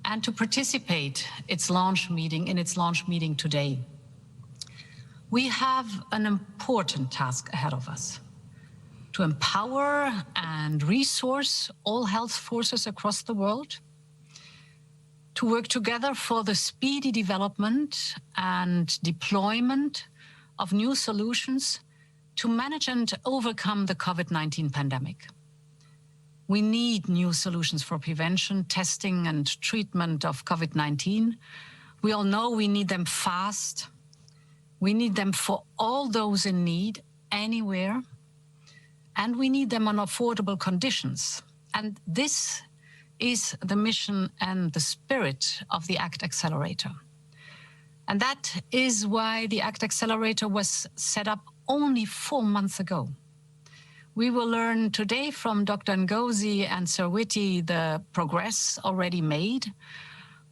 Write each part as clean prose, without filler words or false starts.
and to participate in its launch meeting today. We have an important task ahead of us: to empower and resource all health forces across the world, to work together for the speedy development and deployment of new solutions to manage and overcome the COVID-19 pandemic. We need new solutions for prevention, testing, and treatment of COVID-19. We all know we need them fast. We need them for all those in need, anywhere. And we need them on affordable conditions. And this is the mission and the spirit of the ACT Accelerator. And that is why the ACT Accelerator was set up only 4 months ago. We will learn today from Dr. Ngozi and Sir Witty the progress already made.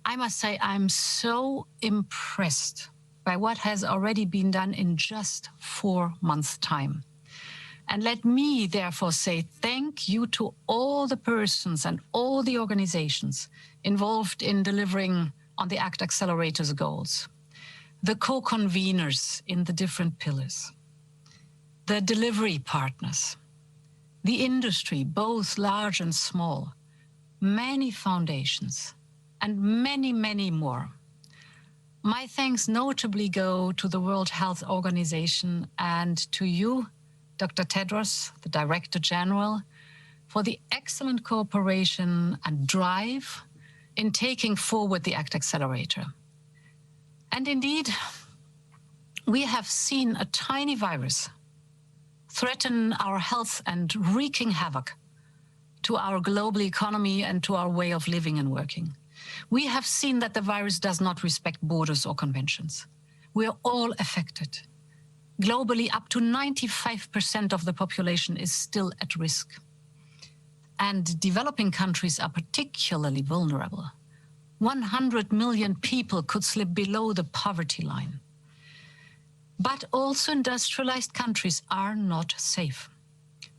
I must say I'm so impressed by what has already been done in just 4 months' time. And let me therefore say thank you to all the persons and all the organizations involved in delivering on the ACT Accelerator's goals. The co-conveners in the different pillars, the delivery partners, the industry, both large and small, many foundations, and many, many more. My thanks notably go to the World Health Organization and to you, Dr. Tedros, the Director General, for the excellent cooperation and drive in taking forward the ACT Accelerator. And indeed, we have seen a tiny virus threaten our health and wreaking havoc to our global economy and to our way of living and working. We have seen that the virus does not respect borders or conventions. We are all affected. Globally, up to 95% of the population is still at risk. And developing countries are particularly vulnerable. 100 million people could slip below the poverty line. But also industrialized countries are not safe.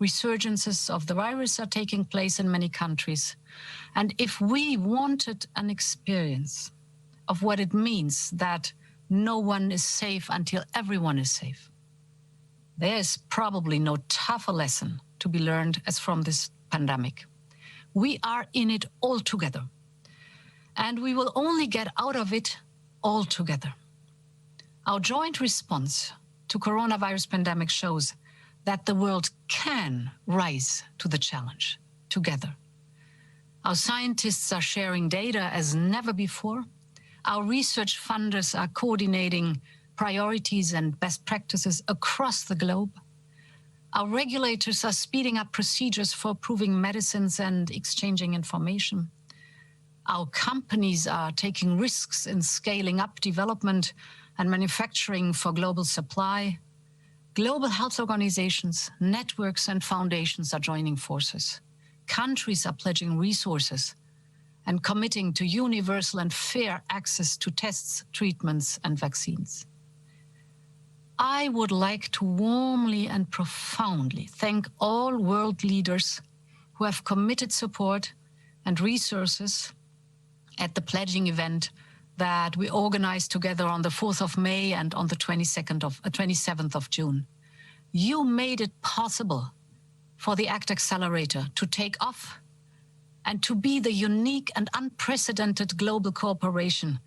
Resurgences of the virus are taking place in many countries. And if we wanted an experience of what it means that no one is safe until everyone is safe, there is probably no tougher lesson to be learned as from this pandemic. We are in it all together. And we will only get out of it all together. Our joint response to coronavirus pandemic shows that the world can rise to the challenge together. Our scientists are sharing data as never before. Our research funders are coordinating priorities and best practices across the globe. Our regulators are speeding up procedures for approving medicines and exchanging information. Our companies are taking risks in scaling up development and manufacturing for global supply. Global health organizations, networks, and foundations are joining forces. Countries are pledging resources and committing to universal and fair access to tests, treatments, and vaccines. I would like to warmly and profoundly thank all world leaders who have committed support and resources at the pledging event that we organized together on the 4th of May and on the 27th of June. You made it possible for the ACT Accelerator to take off and to be the unique and unprecedented global cooperation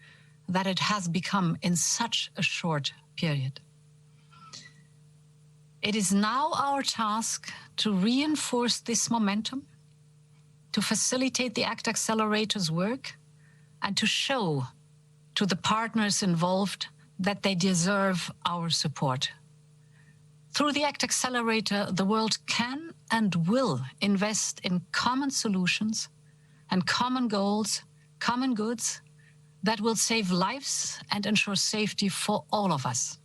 that it has become in such a short period. It is now our task to reinforce this momentum, to facilitate the ACT Accelerator's work, and to show to the partners involved that they deserve our support. Through the ACT Accelerator, the world can and will invest in common solutions and common goals, common goods that will save lives and ensure safety for all of us.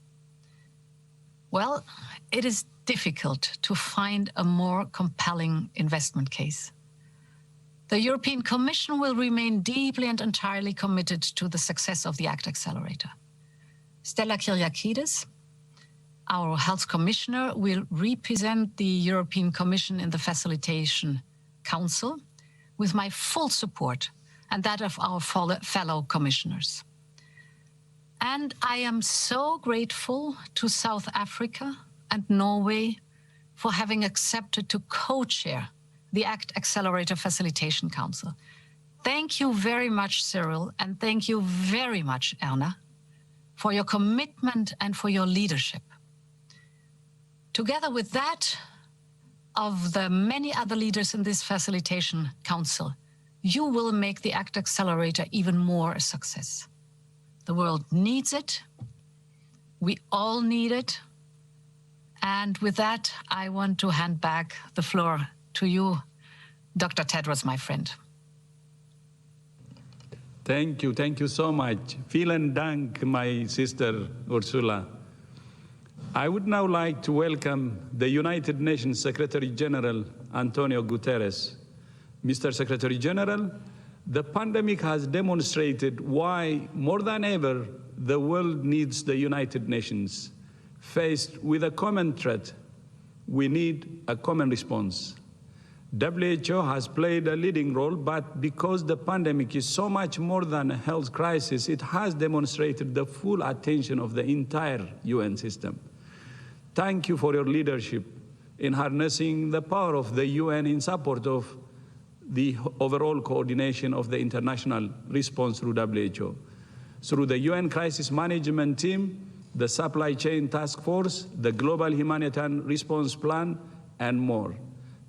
Well, it is difficult to find a more compelling investment case. The European Commission will remain deeply and entirely committed to the success of the ACT Accelerator. Stella Kyriakides, our Health Commissioner, will represent the European Commission in the Facilitation Council with my full support and that of our fellow commissioners. And I am so grateful to South Africa and Norway for having accepted to co-chair the ACT Accelerator Facilitation Council. Thank you very much, Cyril, and thank you very much, Erna, for your commitment and for your leadership. Together with that of the many other leaders in this Facilitation Council, you will make the ACT Accelerator even more a success. The world needs it. We all need it. And with that, I want to hand back the floor to you, Dr. Tedros, my friend. Thank you so much. Vielen Dank, my sister Ursula. I would now like to welcome the United Nations Secretary General, Antonio Gutierrez. Mr. Secretary General, the pandemic has demonstrated why, more than ever, the world needs the United Nations. Faced with a common threat, we need a common response. WHO has played a leading role, but because the pandemic is so much more than a health crisis, it has demonstrated the full attention of the entire UN system. Thank you for your leadership in harnessing the power of the UN in support of the overall coordination of the international response through WHO. Through the UN Crisis Management Team, the Supply Chain Task Force, the Global Humanitarian Response Plan, and more.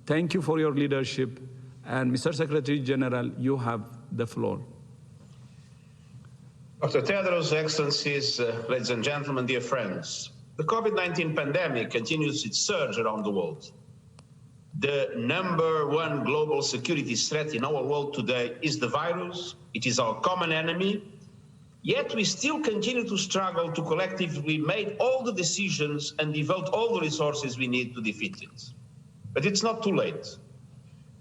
Thank you for your leadership. And Mr. Secretary General, you have the floor. Dr. Tedros, Excellencies, ladies and gentlemen, dear friends, the COVID-19 pandemic continues its surge around the world. The #1 global security threat in our world today is the virus. It is our common enemy. Yet we still continue to struggle to collectively make all the decisions and devote all the resources we need to defeat it. But it's not too late.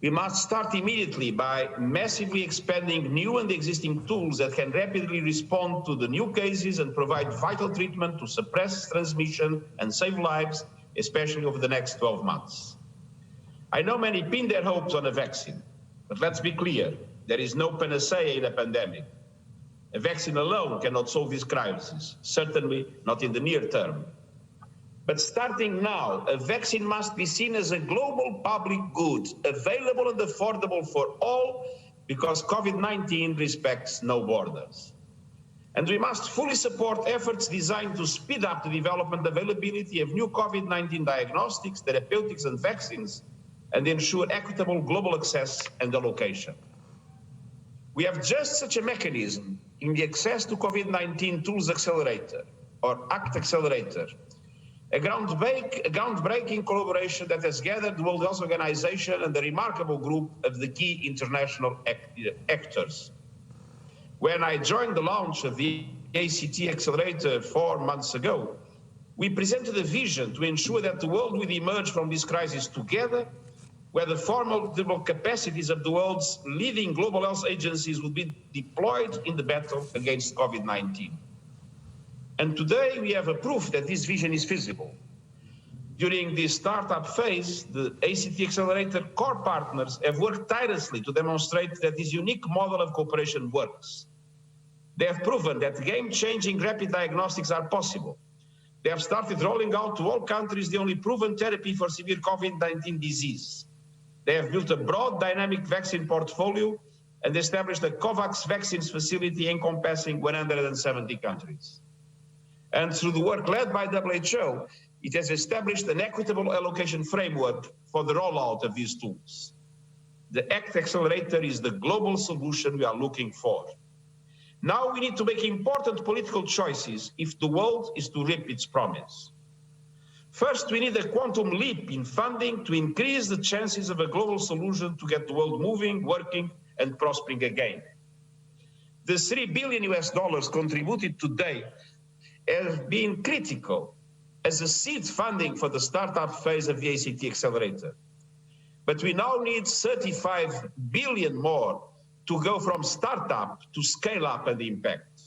We must start immediately by massively expanding new and existing tools that can rapidly respond to the new cases and provide vital treatment to suppress transmission and save lives, especially over the next 12 months. I know many pin their hopes on a vaccine, but let's be clear, there is no panacea in a pandemic. A vaccine alone cannot solve this crisis, certainly not in the near term. But starting now, a vaccine must be seen as a global public good, available and affordable for all, because COVID-19 respects no borders. And we must fully support efforts designed to speed up the development and availability of new COVID-19 diagnostics, therapeutics, and vaccines, and ensure equitable global access and allocation. We have just such a mechanism in the Access to COVID-19 Tools Accelerator, or ACT Accelerator, a groundbreaking collaboration that has gathered the World Health Organization and a remarkable group of the key international actors. When I joined the launch of the ACT Accelerator 4 months ago, we presented a vision to ensure that the world will emerge from this crisis together, where the formidable capacities of the world's leading global health agencies will be deployed in the battle against COVID-19. And today we have a proof that this vision is feasible. During the startup phase, the ACT Accelerator core partners have worked tirelessly to demonstrate that this unique model of cooperation works. They have proven that game-changing rapid diagnostics are possible. They have started rolling out to all countries the only proven therapy for severe COVID-19 disease. They have built a broad dynamic vaccine portfolio and established a COVAX vaccines facility encompassing 170 countries. And through the work led by WHO, it has established an equitable allocation framework for the rollout of these tools. The ACT Accelerator is the global solution we are looking for. Now we need to make important political choices if the world is to reap its promise. First, we need a quantum leap in funding to increase the chances of a global solution to get the world moving, working, and prospering again. The $3 billion contributed today have been critical as a seed funding for the startup phase of the ACT Accelerator. But we now need 35 billion more to go from startup to scale up and impact.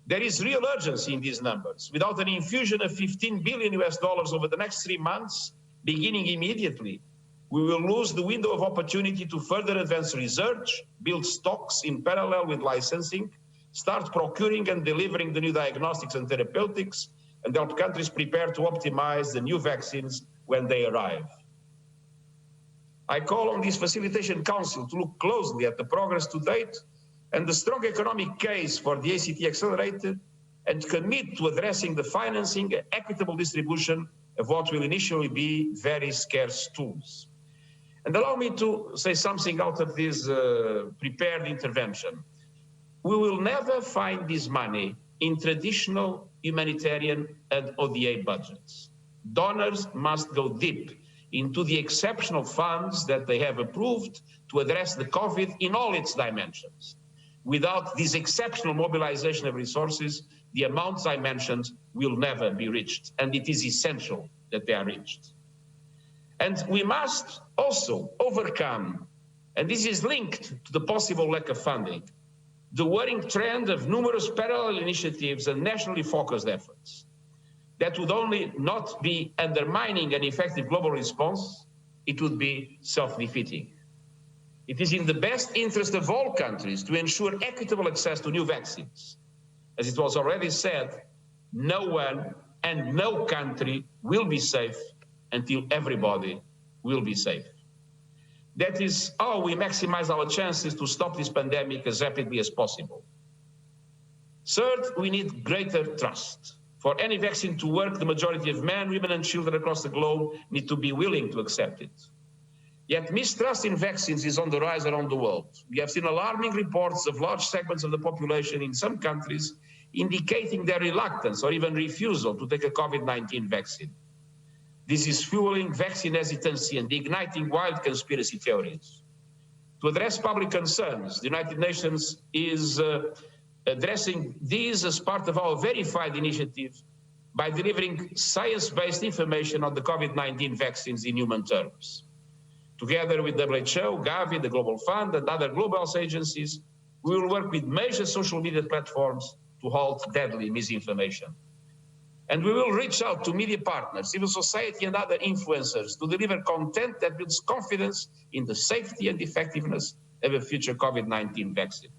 There is real urgency in these numbers. Without an infusion of $15 billion over the next 3 months, beginning immediately, We will lose the window of opportunity to further advance research, build stocks in parallel with licensing, start procuring and delivering the new diagnostics and therapeutics, and help countries prepare to optimize the new vaccines when they arrive. I call on this Facilitation Council to look closely at the progress to date and the strong economic case for the ACT Accelerator, and commit to addressing the financing and equitable distribution of what will initially be very scarce tools. And allow me to say something out of this prepared intervention. We will never find this money in traditional humanitarian and ODA budgets. Donors must go deep into the exceptional funds that they have approved to address the COVID in all its dimensions. Without this exceptional mobilization of resources, the amounts I mentioned will never be reached, and it is essential that they are reached. And we must also overcome, and this is linked to the possible lack of funding, the worrying trend of numerous parallel initiatives and nationally focused efforts that would only not be undermining an effective global response, it would be self-defeating. It is in the best interest of all countries to ensure equitable access to new vaccines. As it was already said, no one and no country will be safe until everybody will be safe. That is how we maximize our chances to stop this pandemic as rapidly as possible. Third, we need greater trust. For any vaccine to work, the majority of men, women, and children across the globe need to be willing to accept it. Yet mistrust in vaccines is on the rise around the world. We have seen alarming reports of large segments of the population in some countries indicating their reluctance or even refusal to take a COVID-19 vaccine. This is fueling vaccine hesitancy and igniting wild conspiracy theories. To address public concerns, the United Nations is addressing these as part of our verified initiative by delivering science-based information on the COVID-19 vaccines in human terms. Together with WHO, Gavi, the Global Fund, and other global health agencies, we will work with major social media platforms to halt deadly misinformation. And we will reach out to media partners, civil society, and other influencers to deliver content that builds confidence in the safety and effectiveness of a future COVID-19 vaccine.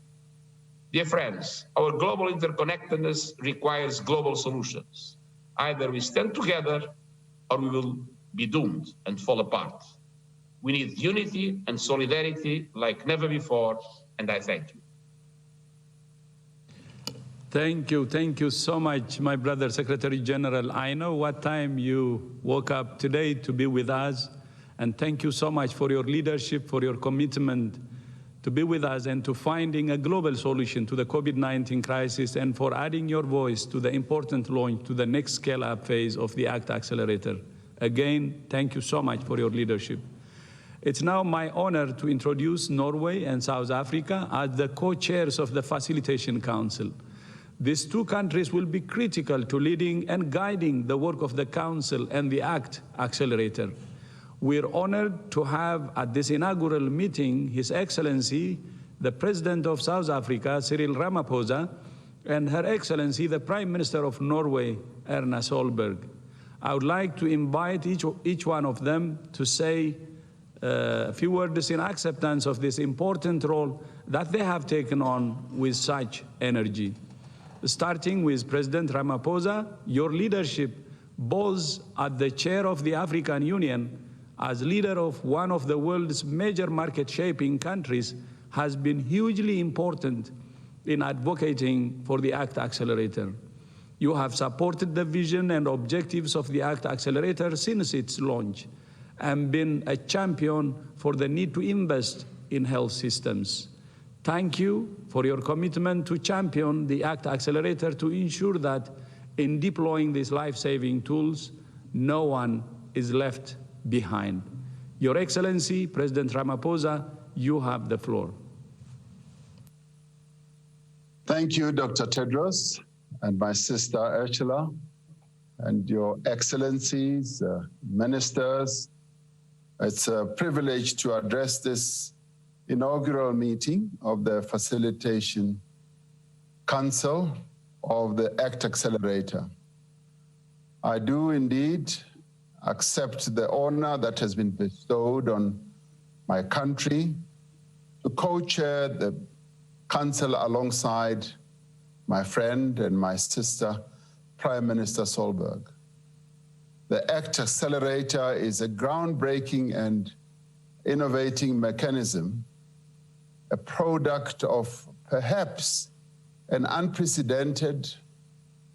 Dear friends, our global interconnectedness requires global solutions. Either we stand together or we will be doomed and fall apart. We need unity and solidarity like never before, and I thank you. Thank you so much, my brother Secretary General. I know what time you woke up today to be with us, and thank you so much for your leadership, for your commitment to be with us and to finding a global solution to the COVID-19 crisis, and for adding your voice to the important launch to the next scale-up phase of the ACT Accelerator. Again, thank you so much for your leadership. It's now my honor to introduce Norway and South Africa as the co-chairs of the Facilitation Council. These two countries will be critical to leading and guiding the work of the Council and the ACT Accelerator. We're honored to have at this inaugural meeting His Excellency, the President of South Africa, Cyril Ramaphosa, and Her Excellency, the Prime Minister of Norway, Erna Solberg. I would like to invite each one of them to say a few words in acceptance of this important role that they have taken on with such energy. Starting with President Ramaphosa, your leadership, both at the chair of the African Union, as leader of one of the world's major market-shaping countries, has been hugely important in advocating for the ACT Accelerator. You have supported the vision and objectives of the ACT Accelerator since its launch, and been a champion for the need to invest in health systems. Thank you for your commitment to champion the ACT Accelerator to ensure that in deploying these life-saving tools, no one is left behind. Your Excellency, President Ramaphosa, you have the floor. Thank you, Dr. Tedros, and my sister Ursula, and your Excellencies, ministers. It's a privilege to address this inaugural meeting of the Facilitation Council of the ACT Accelerator. I do indeed accept the honor that has been bestowed on my country to co-chair the Council alongside my friend and my sister, Prime Minister Solberg. The ACT Accelerator is a groundbreaking and innovating mechanism, a product of perhaps an unprecedented,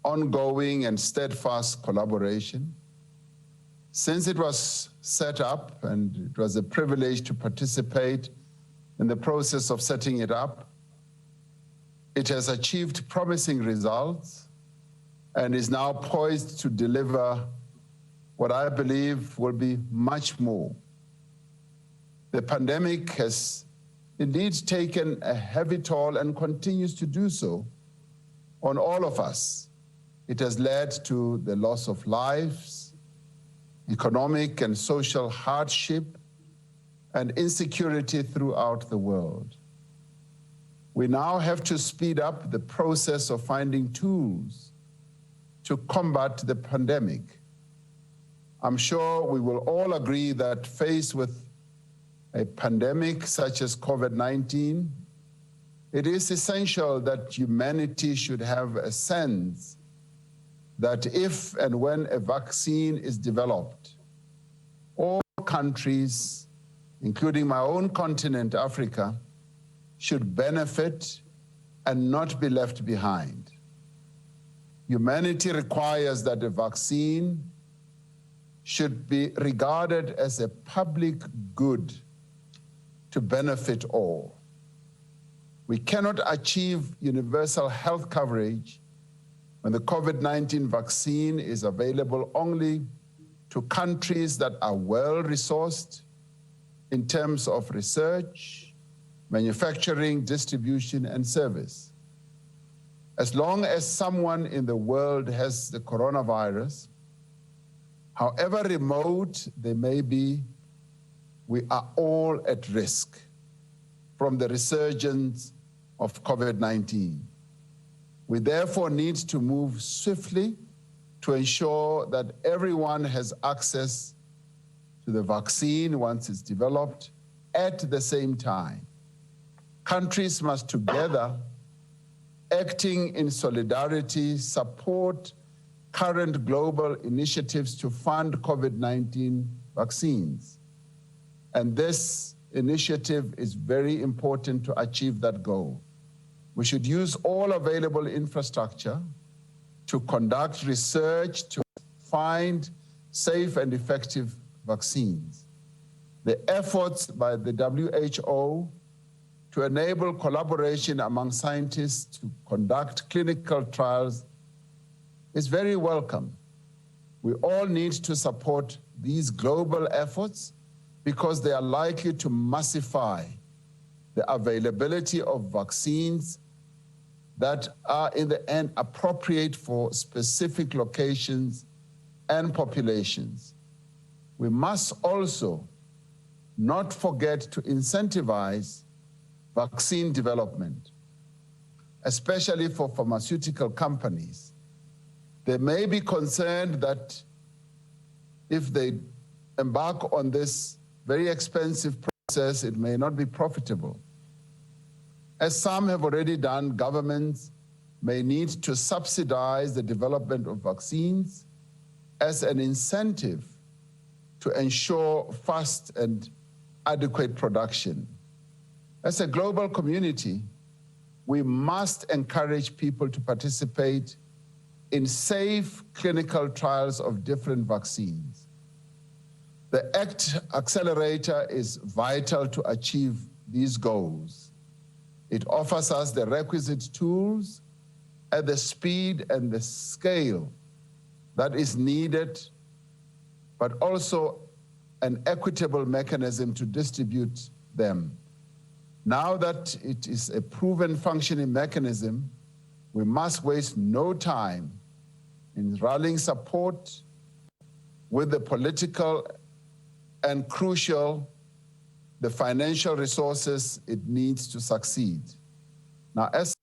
ongoing and steadfast collaboration. Since it was set up, and it was a privilege to participate in the process of setting it up, it has achieved promising results and is now poised to deliver what I believe will be much more. The pandemic has indeed taken a heavy toll and continues to do so on all of us. It has led to the loss of lives, economic and social hardship, and insecurity throughout the world. We now have to speed up the process of finding tools to combat the pandemic. I'm sure we will all agree that faced with a pandemic such as COVID-19, it is essential that humanity should have a sense that if and when a vaccine is developed, all countries, including my own continent, Africa, should benefit and not be left behind. Humanity requires that a vaccine should be regarded as a public good to benefit all. We cannot achieve universal health coverage when the COVID-19 vaccine is available only to countries that are well-resourced in terms of research, manufacturing, distribution, and service. As long as someone in the world has the coronavirus, however remote they may be, we are all at risk from the resurgence of COVID-19. We therefore need to move swiftly to ensure that everyone has access to the vaccine once it's developed at the same time. Countries must together, acting in solidarity, support current global initiatives to fund COVID-19 vaccines. And this initiative is very important to achieve that goal. We should use all available infrastructure to conduct research to find safe and effective vaccines. The efforts by the WHO to enable collaboration among scientists to conduct clinical trials is very welcome. We all need to support these global efforts because they are likely to massify the availability of vaccines that are in the end appropriate for specific locations and populations. We must also not forget to incentivize vaccine development, especially for pharmaceutical companies. They may be concerned that if they embark on this very expensive process, it may not be profitable. As some have already done, governments may need to subsidize the development of vaccines as an incentive to ensure fast and adequate production. As a global community, we must encourage people to participate in safe clinical trials of different vaccines. The ACT Accelerator is vital to achieve these goals. It offers us the requisite tools at the speed and the scale that is needed, but also an equitable mechanism to distribute them. Now that it is a proven functioning mechanism, we must waste no time in rallying support with the political and crucial, the financial resources it needs to succeed. Now, as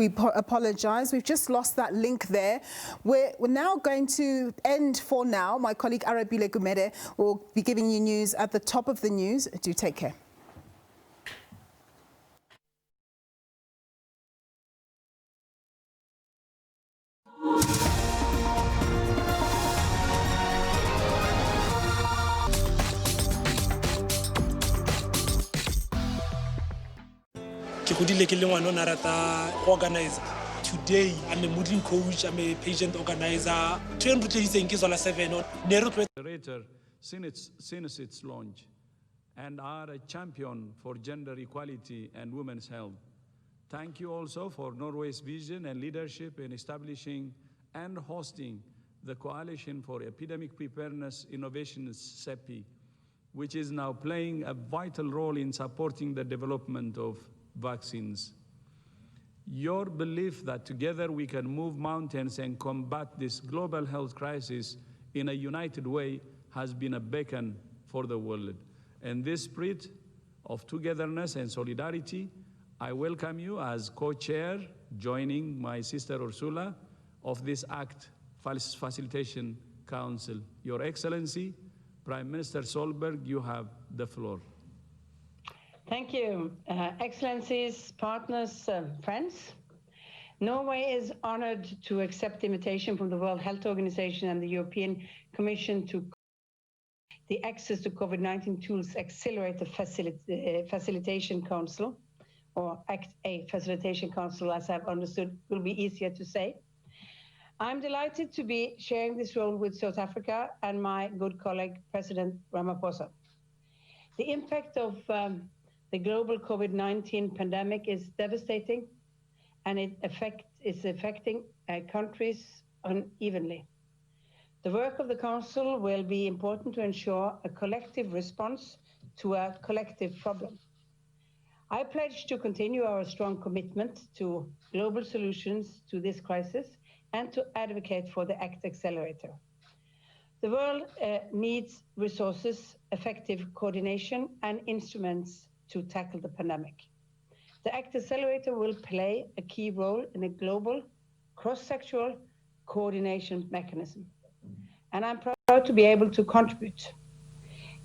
We apologise. We've just lost that link there. We're now going to end for now. My colleague Arabile Gumede will be giving you news at the top of the news. Do take care. Organizer. Today, I'm a modeling coach, I'm a patient organizer. 200 since its launch, and are a champion for gender equality and women's health. Thank you also for Norway's vision and leadership in establishing and hosting the Coalition for Epidemic Preparedness Innovations, CEPI, which is now playing a vital role in supporting the development of vaccines. Your belief that together we can move mountains and combat this global health crisis in a united way has been a beacon for the world. In this spirit of togetherness and solidarity, I welcome you as co-chair, joining my sister Ursula, of this ACT Facilitation Council. Your Excellency, Prime Minister Solberg, you have the floor. Thank you. Excellencies, partners, friends. Norway is honored to accept the invitation from the World Health Organization and the European Commission to the Access to COVID-19 Tools Accelerator Facilitation Council, or ACT-A Facilitation Council, as I've understood, will be easier to say. I'm delighted to be sharing this role with South Africa and my good colleague, President Ramaphosa. The impact of the global COVID-19 pandemic is devastating, and it's affecting countries unevenly. The work of the Council will be important to ensure a collective response to a collective problem. I pledge to continue our strong commitment to global solutions to this crisis and to advocate for the ACT Accelerator. The world needs resources, effective coordination, and instruments to tackle the pandemic. The ACT Accelerator will play a key role in a global, cross-sectoral coordination mechanism, and I'm proud to be able to contribute.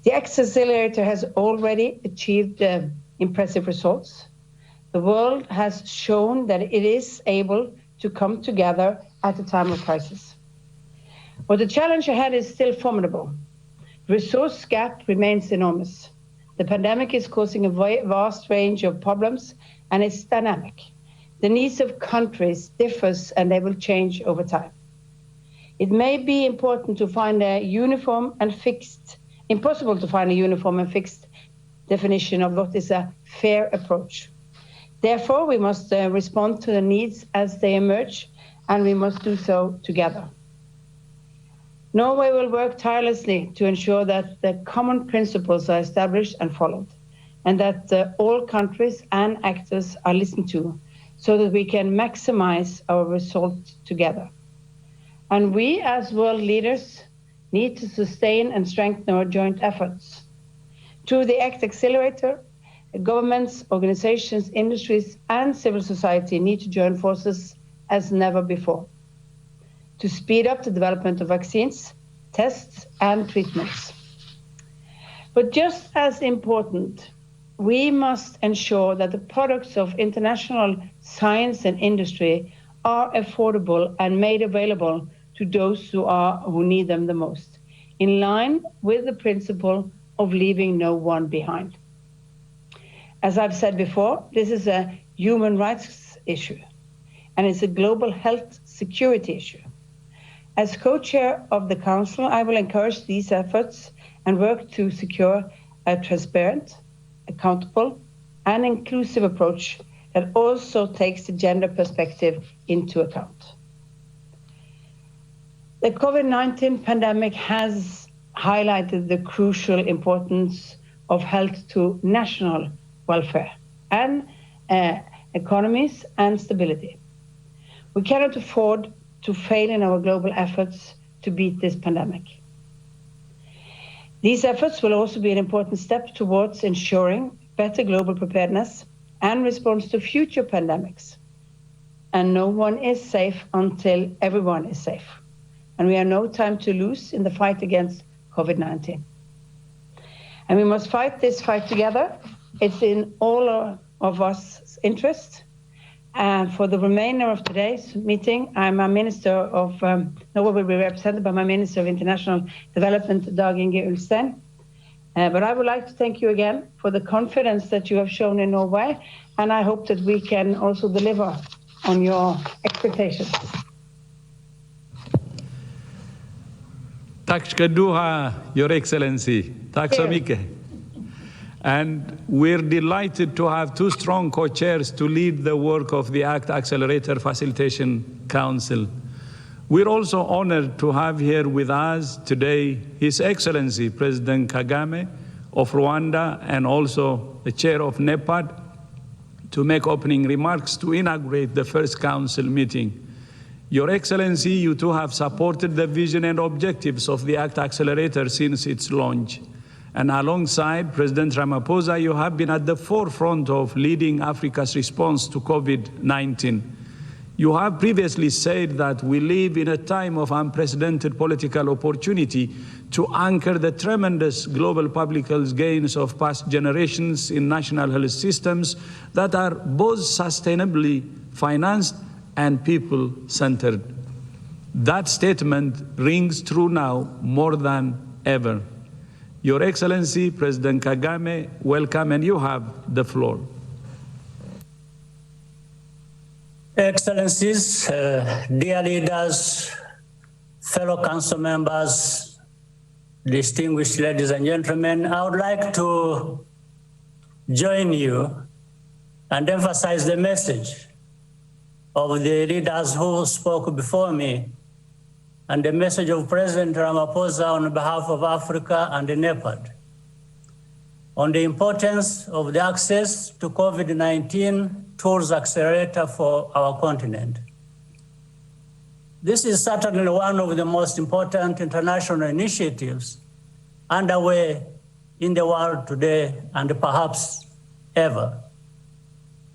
The ACT Accelerator has already achieved impressive results. The world has shown that it is able to come together at a time of crisis. But the challenge ahead is still formidable. The resource gap remains enormous. The pandemic is causing a vast range of problems, and it's dynamic. The needs of countries differs, and they will change over time. It may be important to find a uniform and fixed, impossible to find a uniform and fixed definition of what is a fair approach. Therefore, we must respond to the needs as they emerge, and we must do so together. Norway will work tirelessly to ensure that the common principles are established and followed, and that all countries and actors are listened to, so that we can maximize our results together. And we, as world leaders, need to sustain and strengthen our joint efforts. Through the ACT Accelerator, governments, organizations, industries, and civil society need to join forces as never before to speed up the development of vaccines, tests, and treatments. But just as important, we must ensure that the products of international science and industry are affordable and made available to those who need them the most, in line with the principle of leaving no one behind. As I've said before, this is a human rights issue, and it's a global health security issue. As co-chair of the Council, I will encourage these efforts and work to secure a transparent, accountable, and inclusive approach that also takes the gender perspective into account. The COVID-19 pandemic has highlighted the crucial importance of health to national welfare and economies and stability. We cannot afford to fail in our global efforts to beat this pandemic. These efforts will also be an important step towards ensuring better global preparedness and response to future pandemics. and no one is safe until everyone is safe. And we have no time to lose in the fight against COVID-19. And we must fight this fight together. It's in all of us' interest. And for the remainder of today's meeting, I'm a Minister of, Norway will be represented by my Minister of International Development, Dag Inge Ulstein. But I would like to thank you again for the confidence that you have shown in Norway, and I hope that we can also deliver on your expectations. Tack ska du ha, Your Excellency. Tack så mycket. And we're delighted to have two strong co-chairs to lead the work of the ACT Accelerator Facilitation Council. We're also honored to have here with us today His Excellency President Kagame of Rwanda and also the chair of NEPAD to make opening remarks to inaugurate the first council meeting. Your Excellency, you too have supported the vision and objectives of the ACT Accelerator since its launch. And alongside President Ramaphosa, you have been at the forefront of leading Africa's response to COVID-19. You have previously said that we live in a time of unprecedented political opportunity to anchor the tremendous global public health gains of past generations in national health systems that are both sustainably financed and people-centered. That statement rings true now more than ever. Your Excellency, President Kagame, welcome, and you have the floor. Excellencies, dear leaders, fellow council members, distinguished ladies and gentlemen, I would like to join you and emphasize the message of the leaders who spoke before me and the message of President Ramaphosa on behalf of Africa and the NEPAD on the importance of the access to COVID-19 tools accelerator for our continent. This is certainly one of the most important international initiatives underway in the world today and perhaps ever.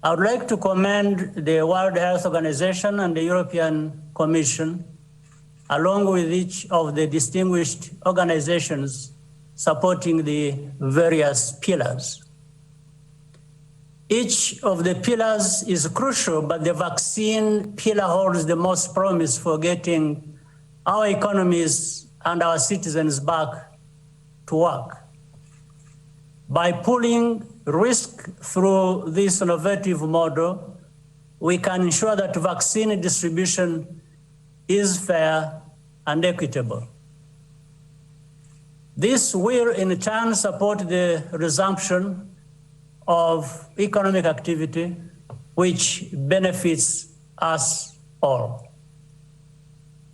I would like to commend the World Health Organization and the European Commission, along with each of the distinguished organizations supporting the various pillars. Each of the pillars is crucial, but the vaccine pillar holds the most promise for getting our economies and our citizens back to work. By pooling risk through this innovative model, we can ensure that vaccine distribution is fair and equitable. This will in turn support the resumption of economic activity, which benefits us all.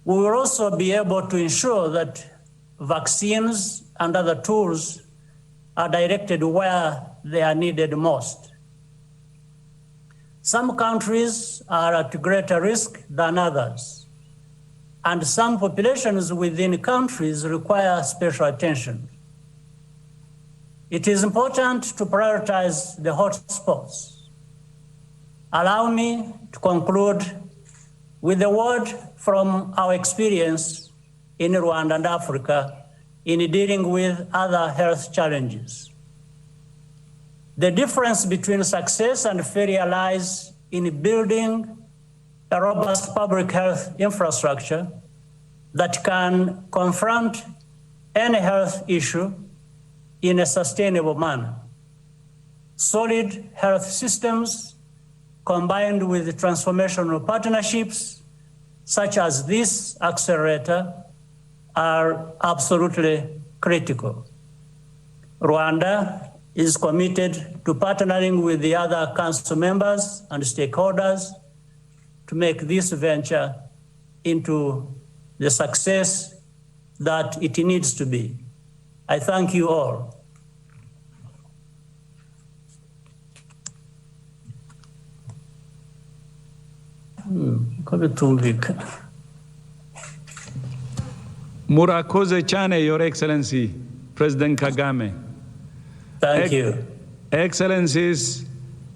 We will also be able to ensure that vaccines and other tools are directed where they are needed most. Some countries are at greater risk than others, and some populations within countries require special attention. It is important to prioritize the hotspots. Allow me to conclude with a word from our experience in Rwanda and Africa in dealing with other health challenges. The difference between success and failure lies in building a robust public health infrastructure that can confront any health issue in a sustainable manner. Solid health systems combined with transformational partnerships such as this accelerator are absolutely critical. Rwanda is committed to partnering with the other council members and stakeholders to make this venture into the success that it needs to be. I thank you all. Murakoze Chane, Your Excellency, President Kagame. Thank you. Excellencies,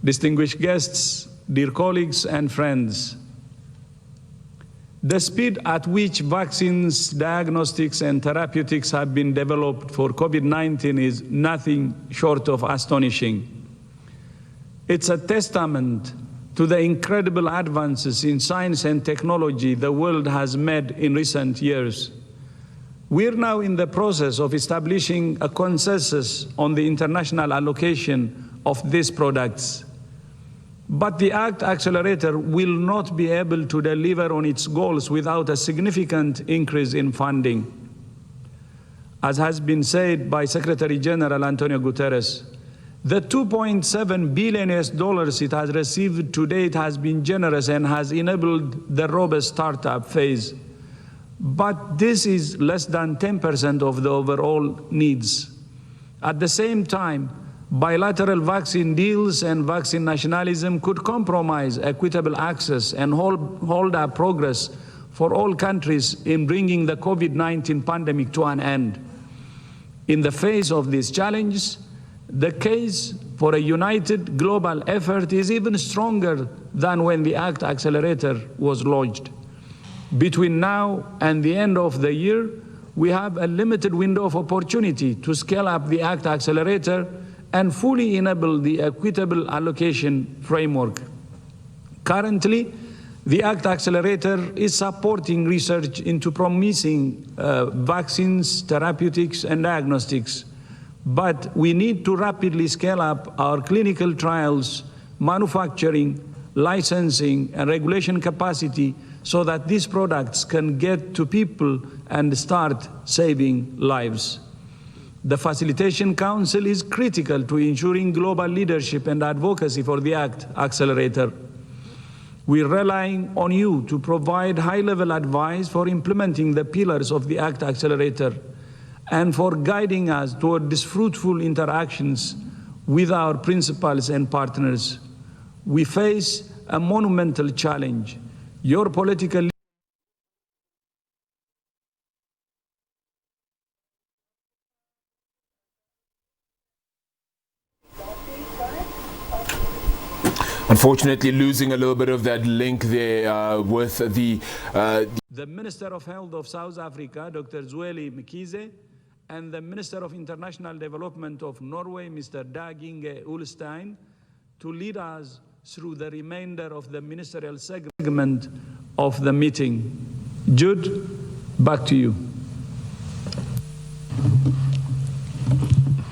distinguished guests, dear colleagues and friends, The speed at which vaccines, diagnostics, and therapeutics have been developed for COVID-19 is nothing short of astonishing. It's a testament to the incredible advances in science and technology the world has made in recent years. We're now in the process of establishing a consensus on the international allocation of these products. But the ACT Accelerator will not be able to deliver on its goals without a significant increase in funding. As has been said by Secretary General Antonio Gutierrez, the $2.7 billion it has received to date has been generous and has enabled the robust startup phase. But this is less than 10% of the overall needs. At the same time, bilateral vaccine deals and vaccine nationalism could compromise equitable access and hold up progress for all countries in bringing the COVID-19 pandemic to an end. In the face of these challenges, the case for a united global effort is even stronger than when the ACT Accelerator was launched. Between now and the end of the year, we have a limited window of opportunity to scale up the ACT Accelerator and fully enable the equitable allocation framework. Currently, the ACT Accelerator is supporting research into promising vaccines, therapeutics, and diagnostics. But we need to rapidly scale up our clinical trials, manufacturing, licensing, and regulation capacity so that these products can get to people and start saving lives. The Facilitation Council is critical to ensuring global leadership and advocacy for the ACT Accelerator. We're relying on you to provide high-level advice for implementing the pillars of the ACT Accelerator and for guiding us toward these fruitful interactions with our principals and partners. We face a monumental challenge. Your political Unfortunately, losing a little bit of that link there with the Minister of Health of South Africa, Dr. Zweli Mkhize, and the Minister of International Development of Norway, Mr. Dag Inge Ulstein, to lead us through the remainder of the Ministerial Segment of the meeting. Jude, back to you.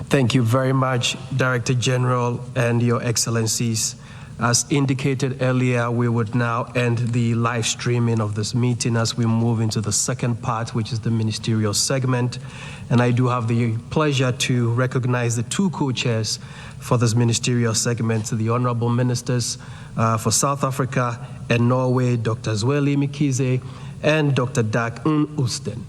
Thank you very much, Director General and Your Excellencies. As indicated earlier, we would now end the live streaming of this meeting as we move into the second part, which is the Ministerial Segment. And I do have the pleasure to recognize the two co-chairs for this Ministerial Segment, the Honorable Ministers for South Africa and Norway, Dr. Zweli Mkhize and Dr. Dag Ulstein.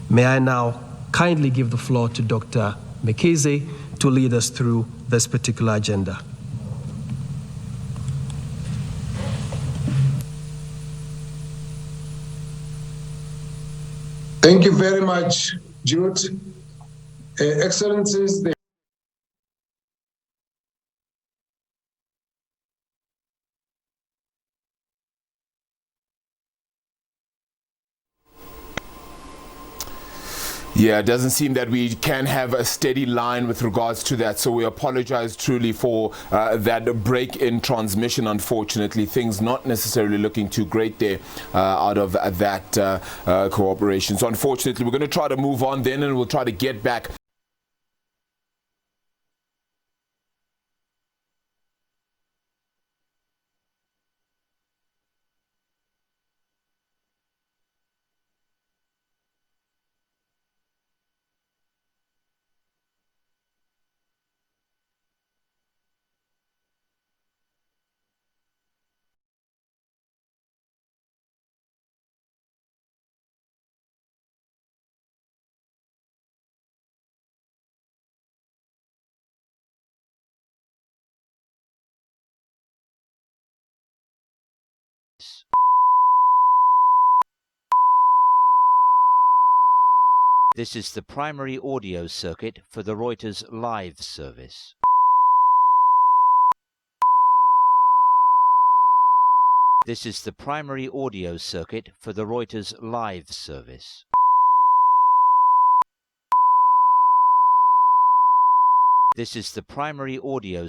May I now kindly give the floor to Dr. Mkhize to lead us through this particular agenda. Thank you very much, Jude. Excellencies, Yeah, it doesn't seem that we can have a steady line with regards to that. So we apologize truly for that break in transmission. Unfortunately, things not necessarily looking too great there out of that cooperation. So unfortunately, we're going to try to move on then, and we'll try to get back. This is the primary audio circuit for the Reuters live service. This is the primary audio circuit for the Reuters live service. This is the primary audio